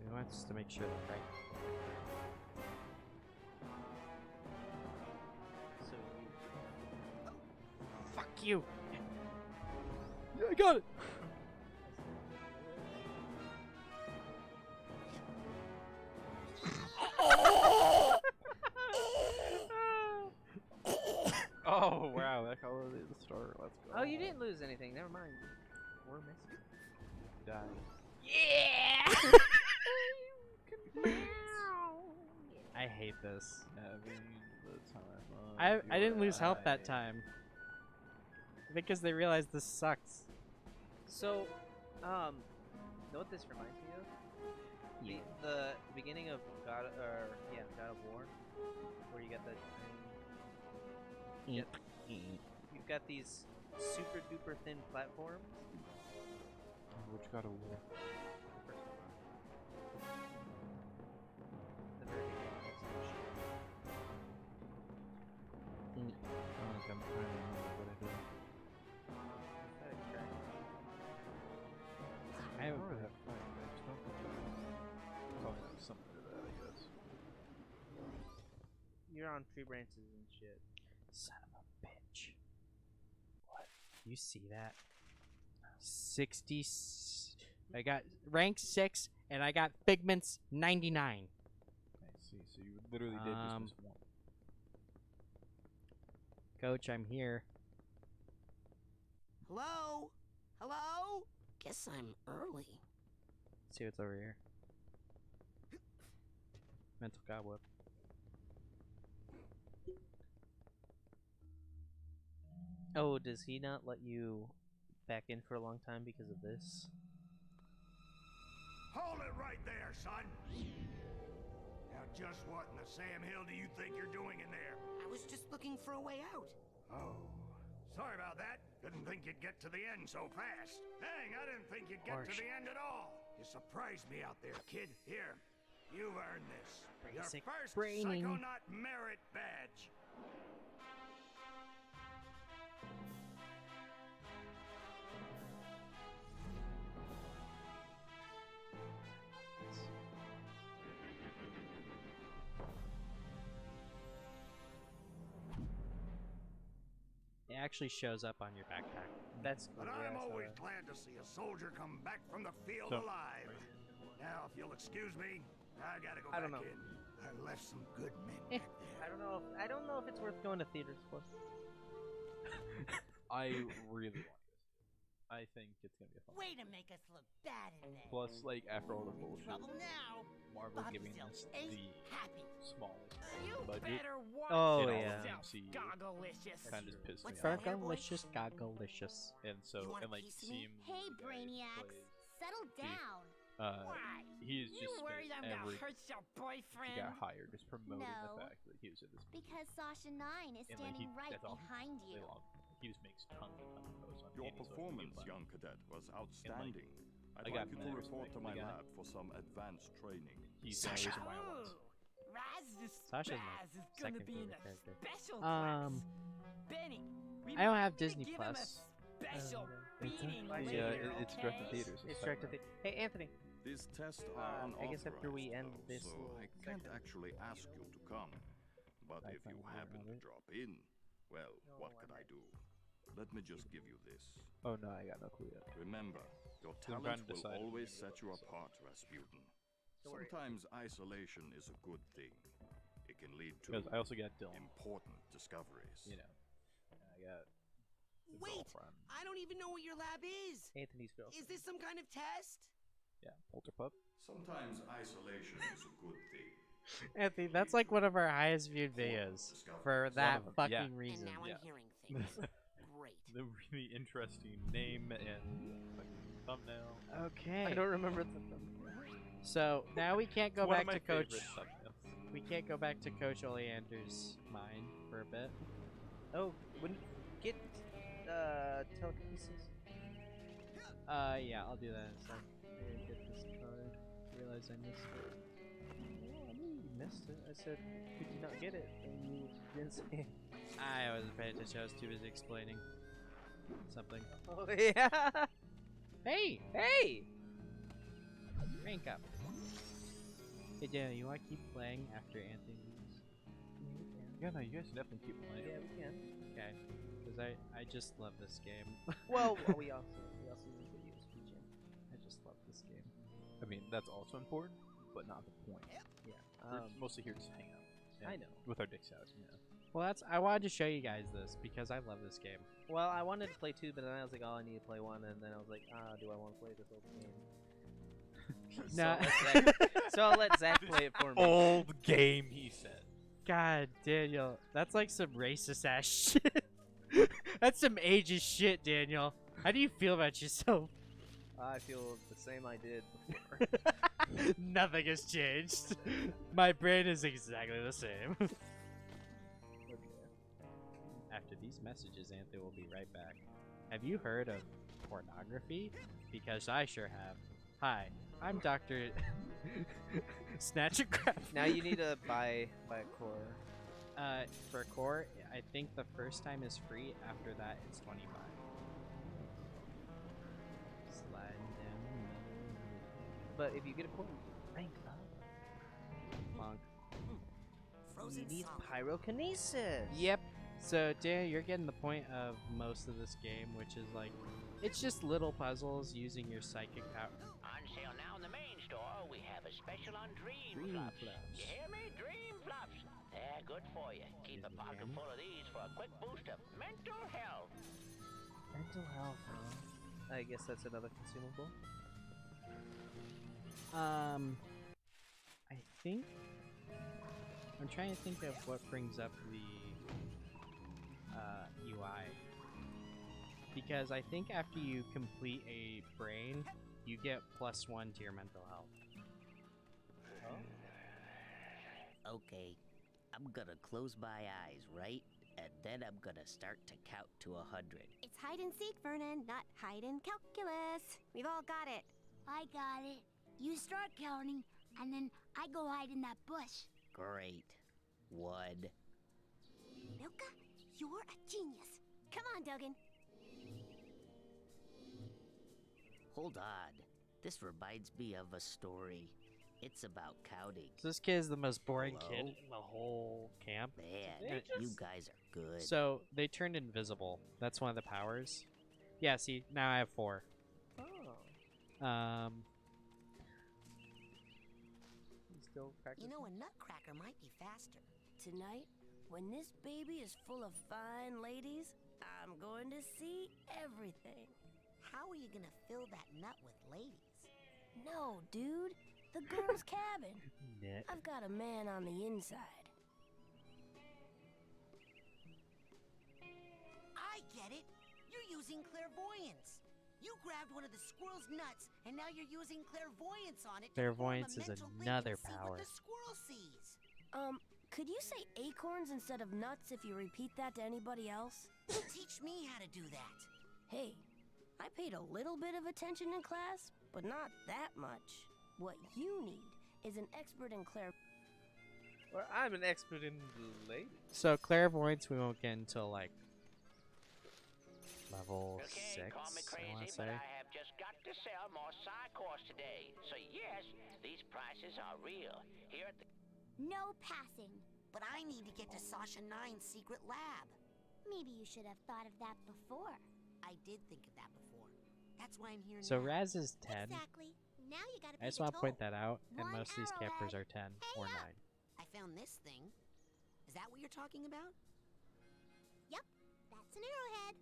We want just to make sure they're right. So Fuck you! Yeah, I got it! Oh wow, that color is the start. Let's go. Oh, you didn't lose anything. Never mind. We're missing. Die. I hate this. Having the time of I didn't lose health that your time. Because they realized this sucks. So, know what this reminds me of? The beginning of God of War, where you got the you've got these super duper thin platforms. Which God of War? The very beginning of some shit. I'm trying to remember what I did. I remember that fight, but I just don't remember. Probably have something to that, I guess. You're on tree branches and shit. Son of a bitch. What? You see that? 60. I got rank 6 and I got figments 99. I see, so you literally did just miss one. Coach, I'm here. Hello? Hello? Guess I'm early. Let's see what's over here. Mental cobweb. Oh, does he not let you back in for a long time because of this? Hold it right there, son. Just what in the Sam Hill do you think you're doing in there? I was just looking for a way out. Oh, sorry about that. Didn't think you'd get to the end so fast. Dang, I didn't think you'd get to the end at all. You surprised me out there, kid. Here, you've earned this. Basic Your first braining. Psychonaut merit badge. It actually shows up on your backpack. That's cool. But yeah, I'm I saw always that. glad to see a soldier come back from the field So- alive. Now, if you'll excuse me, I gotta go I back don't know. in. I left some good men Eh. back there. I don't know if it's worth going to theaters for. I really want this. I think it's gonna be a fun. Way to make us look bad in there. Plus, like after all the bullshit, Trouble now. Marvel Bobby giving Silk us ain't the happy. smallest You budget better watch Oh, in all yeah. of yourself, MCU Gogglelicious. kind of just pissed me What's off. that? Hair boy? Fergalicious, gogglelicious. And so, You want and a like piece of me? seeing Hey, the guy who Brainiacs, plays settle Steve, down. Why? he is You just worried I'm gonna every hurt your he boyfriend? got hired just promoting No. the fact that he was in this movie. Because Sasha 9 is And like standing right that's all behind they you. love. He just makes tons and tons of posts on Your any social performance, media young cadet, was outstanding. I'd I got like you to mad report to respect for my the guy. lab for some advanced training. He's the only reason why I Ooh, was. Raz the Sasha's my Spaz is gonna second be in favorite a character. special Um, class. Benny, I don't have remind me to Disney give him a Plus. special beating Yeah, later, it's direct to okay? theaters. It's direct to Hey, Anthony. These tests are unauthorized, I guess after we end though, this so little I can't section. actually ask you to come. But I if you thought happen about to it. drop in, well, No, what I could I might. do? Let me just give you this. Oh no, I got no clue yet. Remember, your I'm trying talent to will decide always between set you those. apart, Rasputin. Don't worry. Sometimes isolation is a good thing. It can lead to Because I also got Dylan. important discoveries. You know, and I got the Wait, girlfriend. I don't even know what your lab is. Anthony's girl. Is this some kind of test? Yeah, Polterpup. Sometimes isolation is a good thing. Anthony, that's like one of our highest viewed videos for that them, fucking yeah. And reason. now yeah. I'm hearing things. Great. The really interesting name and fucking thumbnail. Okay. I don't remember the So now we can't go One back of my to Coach. favorite thumbnails. We can't go back to Coach Oleander's mind for a bit. Oh, wouldn't get telekinesis? Yeah, I'll do that instead. Maybe get this card. Realize I missed it. Oh, I knew you missed it. I said, could you not get it? And you didn't say it. I wasn't paying attention. I was too busy explaining something. Oh yeah. Hey! Hey. Rank up. Hey, Daniel, you want to keep playing after Anthony leaves? Yeah, no, you guys definitely keep playing. Yeah, we can. Okay. Because I just love this game. Well, we also need videos for Jim. I just love this game. I mean, that's also important, but not the point. Yeah. We're mostly here just to hang out. I and know. With our dicks out, you know. Well, I wanted to show you guys this because I love this game. Well, I wanted to play 2, but then I was like, oh, I need to play 1, and then I was like, do I want to play this old game? No. So I'll let Zach play it for me. Old game, he said. God, Daniel, that's like some racist ass shit. That's some ageist shit, Daniel. How do you feel about yourself? I feel the same I did before. Nothing has changed. My brain is exactly the same. After these messages, Anthony will be right back. Have you heard of pornography? Because I sure have. Hi, I'm Dr. Snatchercraft. Now you need to buy a core. For core, I think the first time is free. After that, it's 25. Sliding down. But if you get a core, rank up. Monk. Frozen You need solid. pyrokinesis. Yep. So, Dan, you're getting the point of most of this game, which is like, it's just little puzzles using your psychic power. On sale now in the main store, we have a special on Dream Dream Fluffs. Fluffs. You hear me? Dream Fluffs. They're good for you. Keep a pocket full of these for a quick boost of mental health. Mental health, huh? I guess that's another consumable. I think I'm trying to think of what brings up the UI, because I think after you complete a brain, you get +1 to your mental health. Okay, I'm gonna close my eyes, right? And then I'm gonna start to count to 100. It's hide and seek, Vernon, not hide and calculus. We've all got it. I got it. You start counting, and then I go hide in that bush. Great. 1. Milka, you're a genius. Come on, Dogan. Hold on. This reminds me of a story. It's about counting. So this kid is the most boring Hello? kid in the whole camp. Man, you guys are good. So they turned invisible. That's one of the powers. Yeah, see, now I have 4. Oh. Still practicing? You know, a nutcracker might be faster. Tonight, when this baby is full of fine ladies, I'm going to see everything. How are you gonna fill that nut with ladies? No, dude. The girl's cabin. Net. I've got a man on the inside. I get it. You're using clairvoyance. You grabbed one of the squirrel's nuts, and now you're using clairvoyance on it. Clairvoyance is to form a mental link another and see power. what the squirrel sees. Could you say acorns instead of nuts if you repeat that to anybody else? Teach me how to do that. Hey, I paid a little bit of attention in class, but not that much. What you need is an expert in Well, I'm an expert in ladies. So clairvoyance we won't get until like level 6, Call me I crazy, want to but say. I have just got to sell more Psychonauts today. So yes, these prices are real. Here at the... No passing. But I need to get to Sasha 9's secret lab. Maybe you should have thought of that before. I did think of that before. That's why I'm here So now. Raz is 10. Exactly. Now you gotta I just want to point that out, and One most of these campers are 10 or 9. I found this thing. Is that what you're talking about? Yep, that's an arrowhead.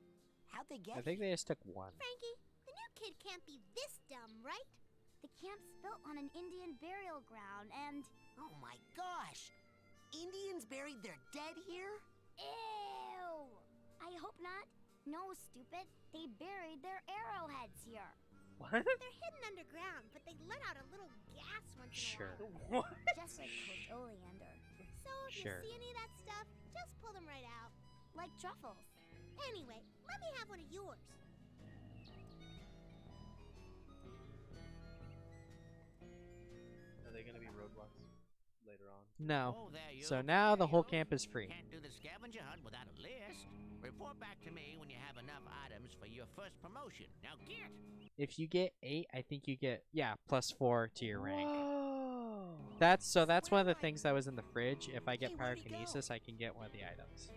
How'd they get I think they just took 1. Frankie, the new kid can't be this dumb, right? The camp's built on an Indian burial ground, and... Oh my gosh! Indians buried their dead here? Ew! I hope not. No, stupid. They buried their arrowheads here. What? They're hidden underground, but they let out a little gas once in a while. What? Just like Coach Oleander. So if Sure. you see any of that stuff, just pull them right out. Like truffles. Anyway, let me have one of yours. Are they gonna be roadblocks later on? No. Oh, there you So go. now the whole camp is free. Can't do the scavenger hunt without a list. Report back to me when you have enough items for your first promotion. Now get! If you get 8, I think you get, yeah, +4 to your rank. Whoa. That's one of the things that was in the fridge. If I get pyrokinesis, I can get one of the items.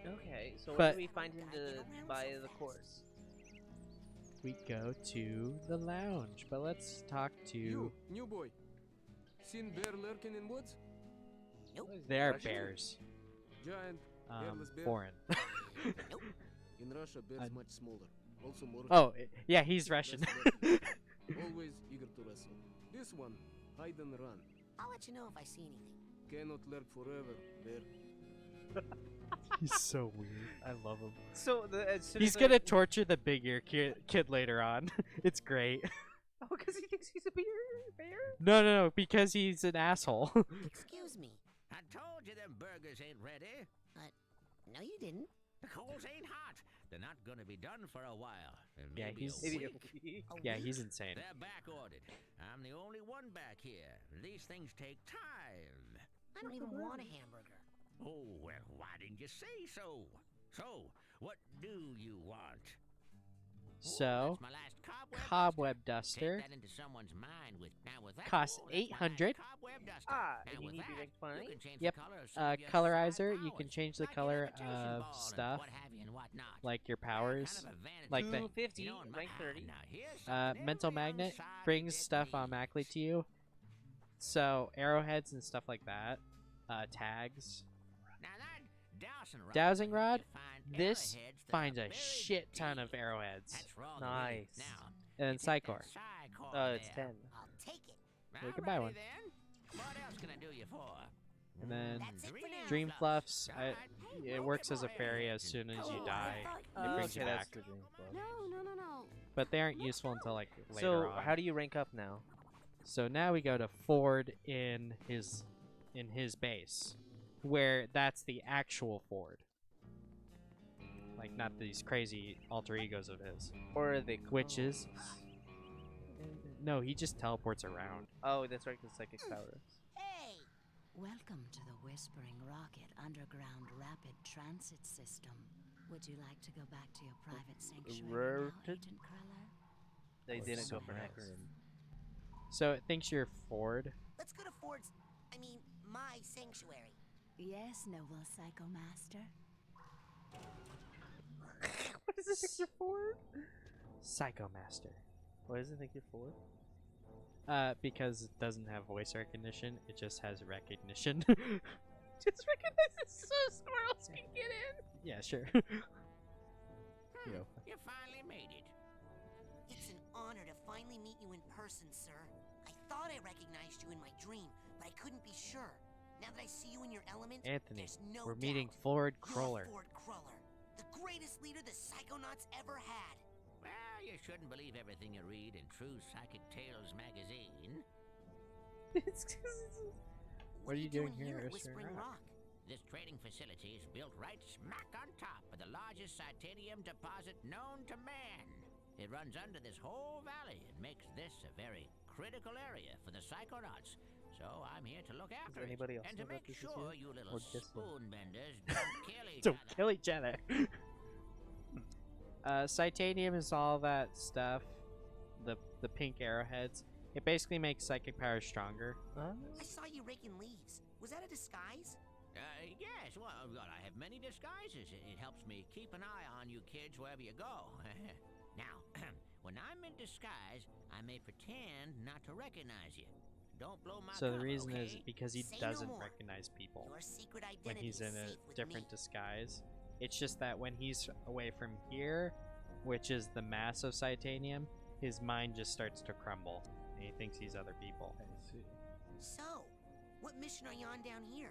Okay, so what But- do we find him to buy the course? We go to the lounge, but let's talk to... You, new boy. Seen bear lurking in woods? Nope. They are Russian? bears. Giant, hairless bear? Foreign. Nope. In Russia, bears much smaller. Also more. Oh, yeah, he's Russian. Always eager to wrestle. This one, hide and run. I'll let you know if I see anything. Cannot lurk forever, bear. He's so weird. I love him. So as soon He's as gonna torture the big ear kid later on. It's great. Oh, because he thinks he's a bear? No, because he's an asshole. Excuse me. I told you them burgers ain't ready. No, you didn't. The coals ain't hot. They're not gonna be done for a while. Yeah, Maybe he's- a Maybe a week. week. Yeah, he's insane. They're back ordered. I'm the only one back here. These things take time. I don't even want a hamburger. Oh, well, why didn't you say so? So, what do you want? So, That's my last cobweb duster Take that into someone's mind with now with that. costs oh, that's my 800. cobweb duster. Ah, Now if you with need to that, make money. you can change Yep. the color of some of your Colorizer, side you can powers, change the like an color imitation of ball and stuff, what have you and whatnot. like your They're powers, kind of a vanity like the 250, You know, in my- rank 30. Now here's something mental every magnet outsider brings bit stuff needs. automatically to you. So arrowheads and stuff like that, tags, Now that dowsing rod, dowsing rod. you find This arrowheads that finds are a buried shit ton deep. of arrowheads, That's for all the Nice. ladies. Now, and you take that Psychor. Psychor Oh, it's there. 10. I'll take it. You can buy Alrighty one. Then. What else can I do you for? And then That's it for now. Dream Fluffs. Alright. It works as a fairy as soon as you die. It brings you Okay, back. that's the dream club. No. But they aren't useful until like later So on. how do you rank up now? So now we go to Ford in in his base, where that's the actual Ford. Like, not these crazy alter egos of his. Or are they Witches. No, he just teleports around. Oh, that's right, because psychic powers. Hey! Welcome to the Whispering Rocket Underground Rapid Transit System. Would you like to go back to your private sanctuary now, Agent Cruller? They didn't go for Nice. acronym. So it thinks you're Ford. Let's go to Ford's, my sanctuary. Yes, noble Psycho Master. What does it think you're Ford? Psycho Master. Why does it think you're Ford? Because it doesn't have voice recognition, it just has recognition. Just recognizes so squirrels can get in. Yeah, sure. You finally made it. It's an honor to finally meet you in person, sir. I thought I recognized you in my dream, but I couldn't be sure. Now that I see you in your element, Anthony, there's no we're doubt meeting Ford you're Cruller. Ford Cruller, the greatest leader the Psychonauts ever had. Well, you shouldn't believe everything you read in True Psychic Tales magazine. What are you doing here at at Whispering Rock? This trading facility is built right smack on top of the largest titanium deposit known to man. It runs under this whole valley and makes this a very critical area for the Psychonauts. So I'm here to look after it anybody else and know to about make this sure issue? you little Or just him? spoon benders don't kill each Don't other. kill each other. Titanium is all that stuff. The pink arrowheads. It basically makes psychic powers stronger. I saw you raking leaves. Was that a disguise? Yes, well, I have many disguises. It helps me keep an eye on you kids wherever you go. Now, when I'm in disguise, I may pretend not to recognize you. Don't blow my So the cover, reason okay? is because he Say no doesn't more. recognize people Your secret when identity he's in is a safe with different me. disguise. It's just that when he's away from here, which is the mass of Titanium, his mind just starts to crumble, and he thinks he's other people. I see. So, what mission are you on down here?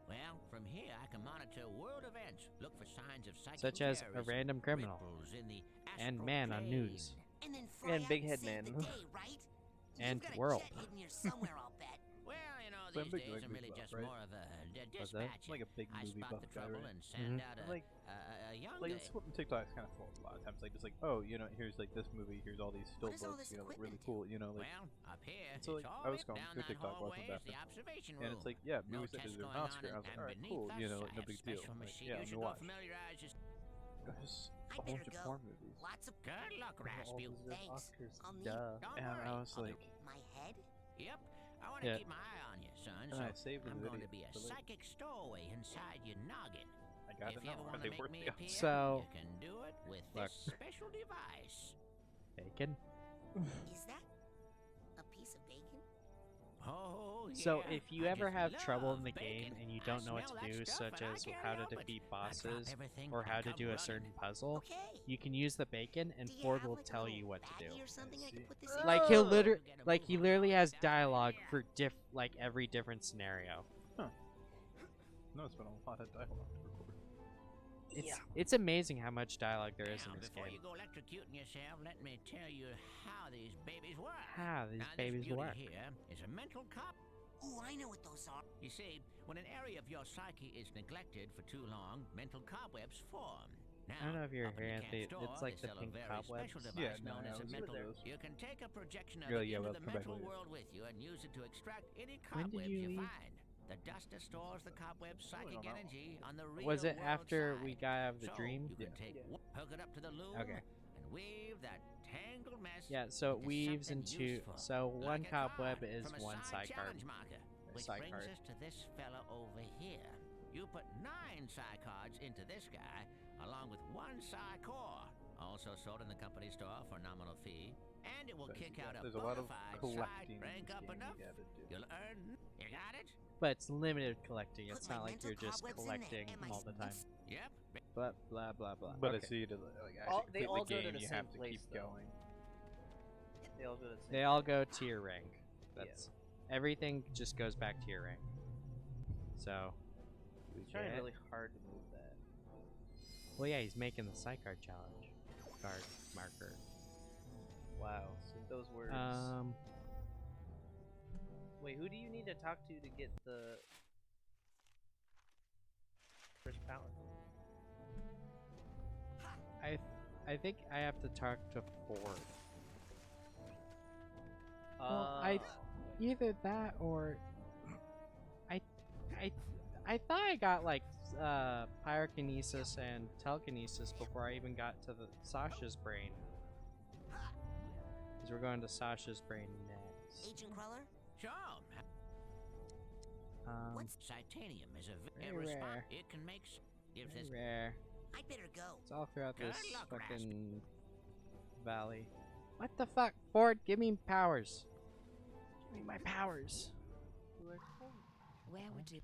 Well, from here I can monitor world events, look for signs of psychic Such as a terrorism, random criminal, ripples in the and astral man on plane. news, And then fly And out Big and Head save the Man. day, right? and You've got a world. jet hidden here somewhere, I'll bet. Well, you know, So these I'm big, days like, I'm really big just buff, right? more of a What's that? dispatcher. Like a big I movie spot buff the guy, trouble right? and send out Like, a young like guy. it's what TikTok's kind of full of a lot of times. Like just like, oh, here's like this movie, here's all these still What does all books, this like really equipment cool, like. Well, up here, And so it's like all I was lit going down through that TikTok hallway watching is the that, observation and room. it's like, yeah, No movies that tests deserve going an on Oscar. I was like, and all right, beneath cool, us, like I no have big deal. special Like, machine- yeah, you I'm should gonna go watch. familiarize yourself. There's I a bunch better of go. porn movies. Lots of Good luck, Rasputin. thanks. I'll need Don't And worry. I was I'll be like, my head. Yep. I want to Yeah. keep my eye on you, son. and I So saved the I'm going video to be a for later. psychic stowaway inside your noggin. I got If to you know, ever are want they to make worth me the appear, So- you can do it with Look. this special device. Bacon. Is that a piece of bacon? Oh, So yeah. if you I ever just have trouble in love the bacon. game and you I don't know what smell to that do, stuff such and I as can't how to help it. defeat I drop bosses everything or and how to come do a running. certain puzzle, Okay. you can use the bacon and Do you Ford have, will like, a tell little you what to do. baggie or something I could put this Like in? he literally has dialogue for every different scenario. No, it's been a lot of dialogue to record. It's amazing how much dialogue there is Now, in this before game. you go electrocuting yourself, let me tell you how these babies work. How these Now, babies this beauty work. here is a mental cop. Ooh, I know what those are. You see, when an area of your psyche is neglected for too long, mental cobwebs form. Now, I don't know if you're up in here, the Anthony. camp It's store, like they the sell pink a very cobwebs. special Yeah, device no, known I as a was mental. with those. You can take a projection of You're it like, yeah, into let's the come back mental later. world with you and use it to extract any When did cobwebs you you leave? find. The duster stores the cobweb's psychic don't know. energy on the real Was it world after side. we got out of the So, dream? You can hook it up to the loom Okay. and weave that tangled mess. Yeah, so it into weaves something into useful, so one like a card cobweb is from a one side side card. challenge marker, which Side brings card. us to this fella over here. You put 9 psi cards into this guy, along with 1 psi core, also sold in the company store for a nominal fee, and it will kick out a There's a lot of bona fide collecting side rank in this up game enough. you gotta do. You'll earn. You got it? But it's limited collecting. It's Put my not like mental you're just cobwebs in there, collecting and my all the time. Yep. Blah blah blah blah. But okay. I see to like All- actually they complete all the go to game, the you same have to place, keep though. going. They all go to the same. They all go to your rank. That's everything just goes back to your rank. So we He's trying get- really hard to move that. Well, yeah, he's making the Psy card challenge. Card marker. Wow. So those words. Um. Wait, who do you need to talk to get the First power. I think I have to talk to Ford. Well, either that or I thought I got like pyrokinesis and telekinesis before I even got to the Sasha's brain. Because we're going to Sasha's brain next. Agent Cruller? Sure. What's Titanium is a very rare. It can make Very rare. I'd better go. It's all throughout Good this luck, fucking valley. What the fuck, Ford? Give me powers. Give me my powers. Where would you?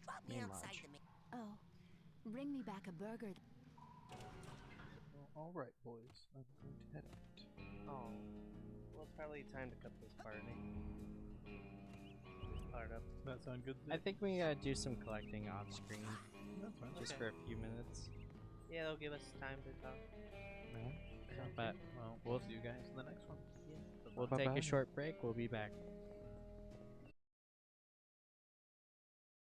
Drop me Main outside lodge. the Oh, bring me back a burger. Well, alright, boys. I'm going to head out. Oh. Well, it's probably time to cut this part. This part up. That sound good? I think we gotta do some collecting off screen. That's fine. Just Okay. for a few minutes. Yeah, they'll give us time to talk. But Well, we'll see you guys in the next one. Yeah. we'll take a short break. We'll be back.